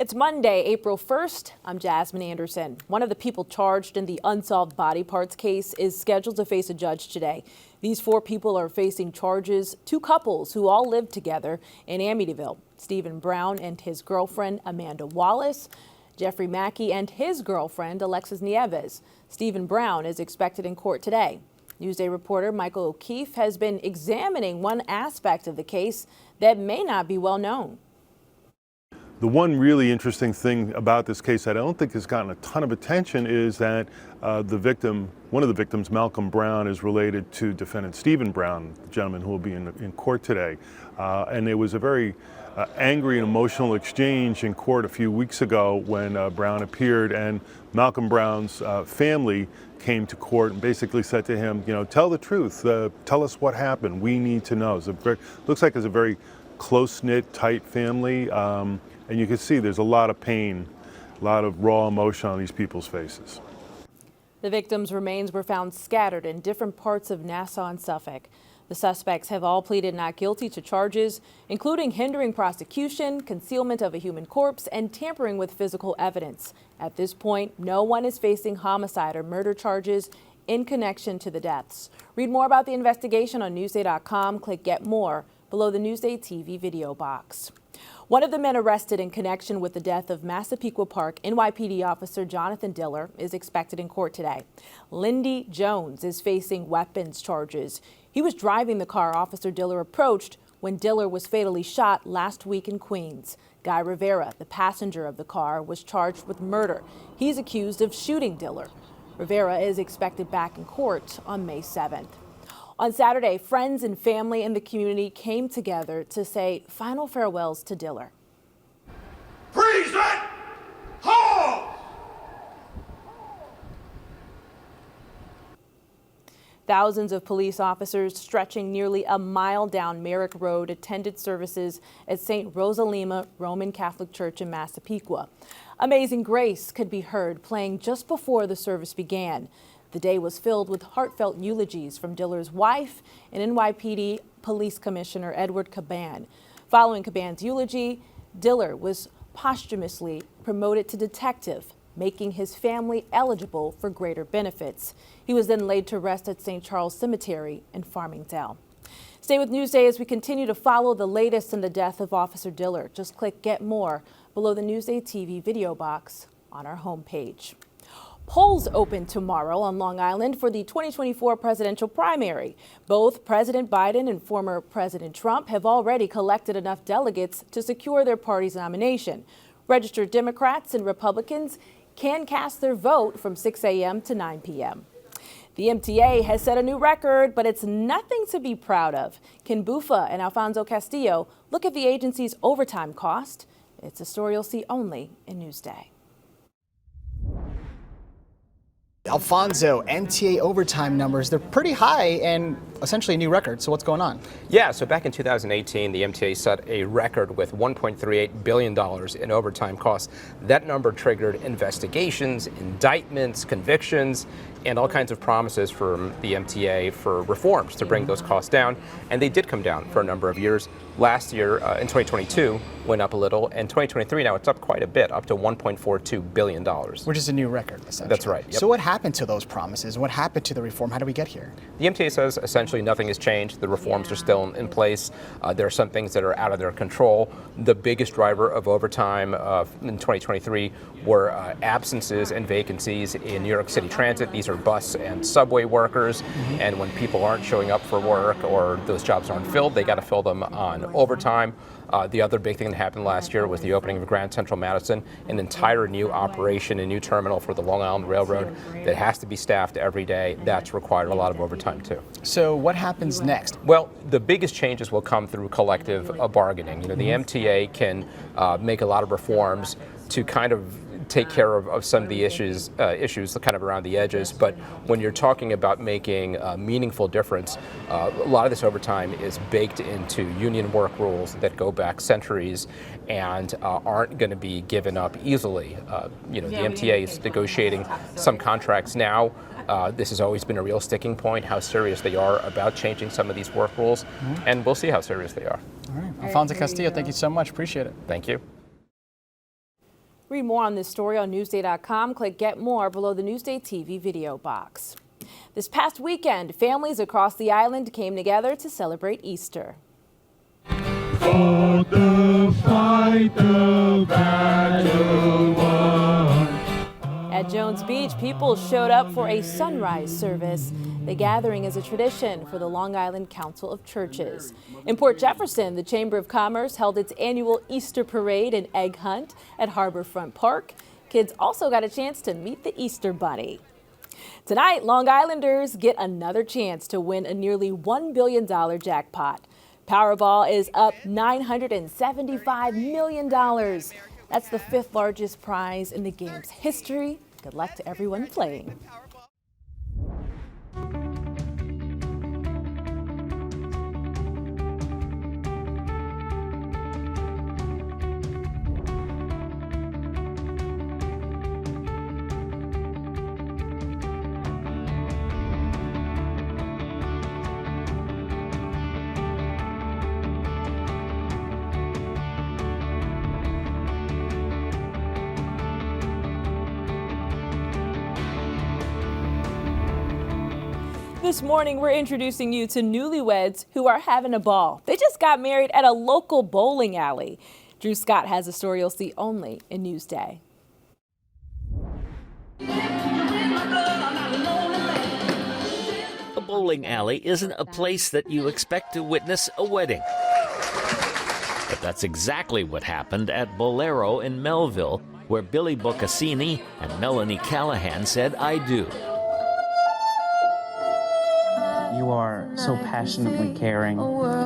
It's Monday, April 1st. I'm Jasmine Anderson. One of the people charged in the unsolved body parts case is scheduled to face a judge today. These 4 people are facing charges, 2 couples who all lived together in Amityville. Stephen Brown and his girlfriend, Amanda Wallace. Jeffrey Mackey and his girlfriend, Alexis Nieves. Stephen Brown is expected in court today. Newsday reporter Michael O'Keefe has been examining one aspect of the case that may not be well known. The one really interesting thing about this case that I don't think has gotten a ton of attention is that one of the victims, Malcolm Brown, is related to defendant Stephen Brown, the gentleman who will be in court today. And there was a very angry and emotional exchange in court a few weeks ago when Brown appeared, and Malcolm Brown's family came to court and basically said to him, tell the truth, tell us what happened, we need to know. Looks like it's a very close-knit, tight family. And you can see there's a lot of pain, a lot of raw emotion on these people's faces. The victims' remains were found scattered in different parts of Nassau and Suffolk. The suspects have all pleaded not guilty to charges, including hindering prosecution, concealment of a human corpse, and tampering with physical evidence. At this point, no one is facing homicide or murder charges in connection to the deaths. Read more about the investigation on Newsday.com. Click Get More below the Newsday TV video box. One of the men arrested in connection with the death of Massapequa Park NYPD officer Jonathan Diller is expected in court today. Lindy Jones is facing weapons charges. He was driving the car Officer Diller approached when Diller was fatally shot last week in Queens. Guy Rivera, the passenger of the car, was charged with murder. He's accused of shooting Diller. Rivera is expected back in court on May 7th. On Saturday, friends and family in the community came together to say final farewells to Diller. Present! Halt! Thousands of police officers stretching nearly a mile down Merrick Road attended services at St. Rosalima Roman Catholic Church in Massapequa. Amazing Grace could be heard playing just before the service began. The day was filled with heartfelt eulogies from Diller's wife and NYPD Police Commissioner Edward Caban. Following Caban's eulogy, Diller was posthumously promoted to detective, making his family eligible for greater benefits. He was then laid to rest at St. Charles Cemetery in Farmingdale. Stay with Newsday as we continue to follow the latest in the death of Officer Diller. Just click Get More below the Newsday TV video box on our homepage. Polls open tomorrow on Long Island for the 2024 presidential primary. Both President Biden and former President Trump have already collected enough delegates to secure their party's nomination. Registered Democrats and Republicans can cast their vote from 6 a.m. to 9 p.m. The MTA has set a new record, but it's nothing to be proud of. Ken Bufa and Alfonso Castillo look at the agency's overtime cost. It's a story you'll see only in Newsday. Alfonso, MTA overtime numbers, they're pretty high and essentially a new record. So what's going on? Yeah, so back in 2018, the MTA set a record with $1.38 billion in overtime costs. That number triggered investigations, indictments, convictions, and all kinds of promises from the MTA for reforms to bring those costs down. And they did come down for a number of years. Last year, in 2022, went up a little, and 2023 now it's up quite a bit, up to $1.42 billion. Which is a new record, essentially. That's right. Yep. So what happened to those promises? What happened to the reform? How do we get here? The MTA says essentially nothing has changed. The reforms are still in place. There are some things that are out of their control. The biggest driver of overtime in 2023 were absences and vacancies in New York City Transit. These are bus and subway workers, and when people aren't showing up for work or those jobs aren't filled, they got to fill them on overtime. The other big thing that happened last year was the opening of Grand Central Madison, an entire new operation, a new terminal for the Long Island Railroad that has to be staffed every day. That's required a lot of overtime too. So what happens next? Well, the biggest changes will come through collective bargaining. The MTA can make a lot of reforms to kind of take care of some of the issues kind of around the edges. But when you're talking about making a meaningful difference, a lot of this overtime is baked into union work rules that go back centuries and aren't going to be given up easily. The MTA is negotiating some contracts now. This has always been a real sticking point, how serious they are about changing some of these work rules, and we'll see how serious they are. All right. Alfonso Castillo, thank you so much. Appreciate it. Thank you. Read more on this story on Newsday.com. Click Get More below the Newsday TV video box. This past weekend, families across the island came together to celebrate Easter. For the fight, the battle won. At Jones Beach, people showed up for a sunrise service. The gathering is a tradition for the Long Island Council of Churches. In Port Jefferson, the Chamber of Commerce held its annual Easter parade and egg hunt at Harborfront Park. Kids also got a chance to meet the Easter Bunny. Tonight, Long Islanders get another chance to win a nearly $1 billion jackpot. Powerball is up $975 million. That's the fifth largest prize in the game's history. Good luck to everyone playing. This morning, we're introducing you to newlyweds who are having a ball. They just got married at a local bowling alley. Drew Scott has a story you'll see only in Newsday. A bowling alley isn't a place that you expect to witness a wedding. But that's exactly what happened at Bolero in Melville, where Billy Boccassini and Melanie Callahan said, "I do." You are so passionately caring.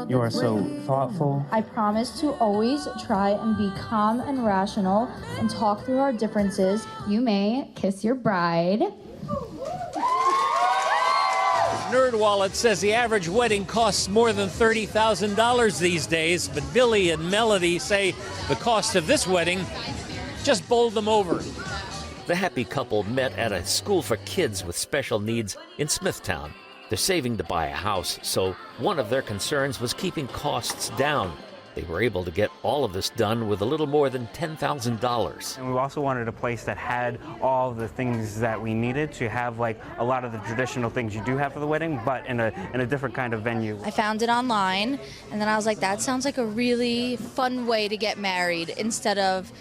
You are so thoughtful. I promise to always try and be calm and rational and talk through our differences. You may kiss your bride. NerdWallet says the average wedding costs more than $30,000 these days, but Billy and Melody say the cost of this wedding just bowled them over. The happy couple met at a school for kids with special needs in Smithtown. They're saving to buy a house, so one of their concerns was keeping costs down. They were able to get all of this done with a little more than $10,000. And we also wanted a place that had all the things that we needed to have, like a lot of the traditional things you do have for the wedding, but in a different kind of venue. I found it online, and then I was like, that sounds like a really fun way to get married instead of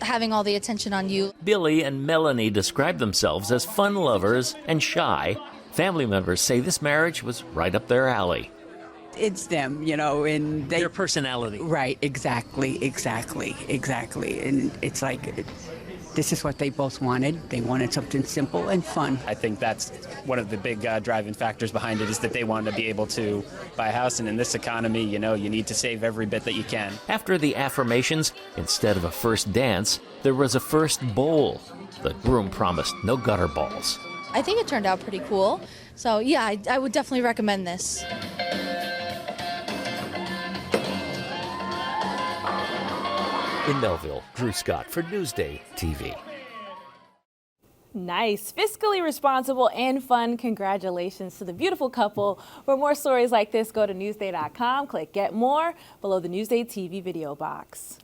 having all the attention on you. Billy and Melanie describe themselves as fun lovers and shy. Family members say this marriage was right up their alley. It's them, you know, and Their personality. Right, exactly. And it's like, this is what they both wanted. They wanted something simple and fun. I think that's one of the big driving factors behind it, is that they wanted to be able to buy a house. And in this economy, you know, you need to save every bit that you can. After the affirmations, instead of a first dance, there was a first bowl. The groom promised no gutter balls. I think it turned out pretty cool. So yeah, I would definitely recommend this. In Melville, Drew Scott for Newsday TV. Nice, fiscally responsible and fun. Congratulations to the beautiful couple. For more stories like this, go to Newsday.com, click Get More below the Newsday TV video box.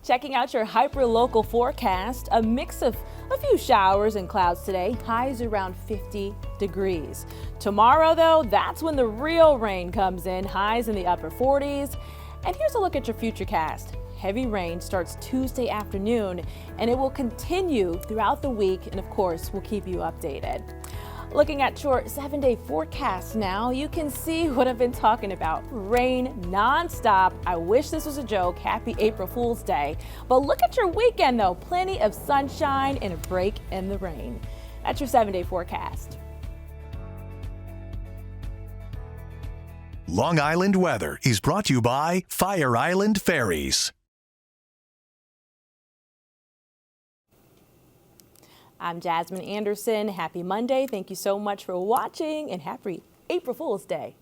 Checking out your hyper-local forecast, a mix of a few showers and clouds today, highs around 50 degrees. Tomorrow, though, that's when the real rain comes in, highs in the upper 40s. And here's a look at your futurecast. Heavy rain starts Tuesday afternoon, and it will continue throughout the week, and of course, we'll keep you updated. Looking at your 7-day forecast now, you can see what I've been talking about. Rain nonstop. I wish this was a joke. Happy April Fool's Day. But look at your weekend though. Plenty of sunshine and a break in the rain. That's your 7-day forecast. Long Island weather is brought to you by Fire Island Ferries. I'm Jasmine Anderson. Happy Monday. Thank you so much for watching and happy April Fool's Day.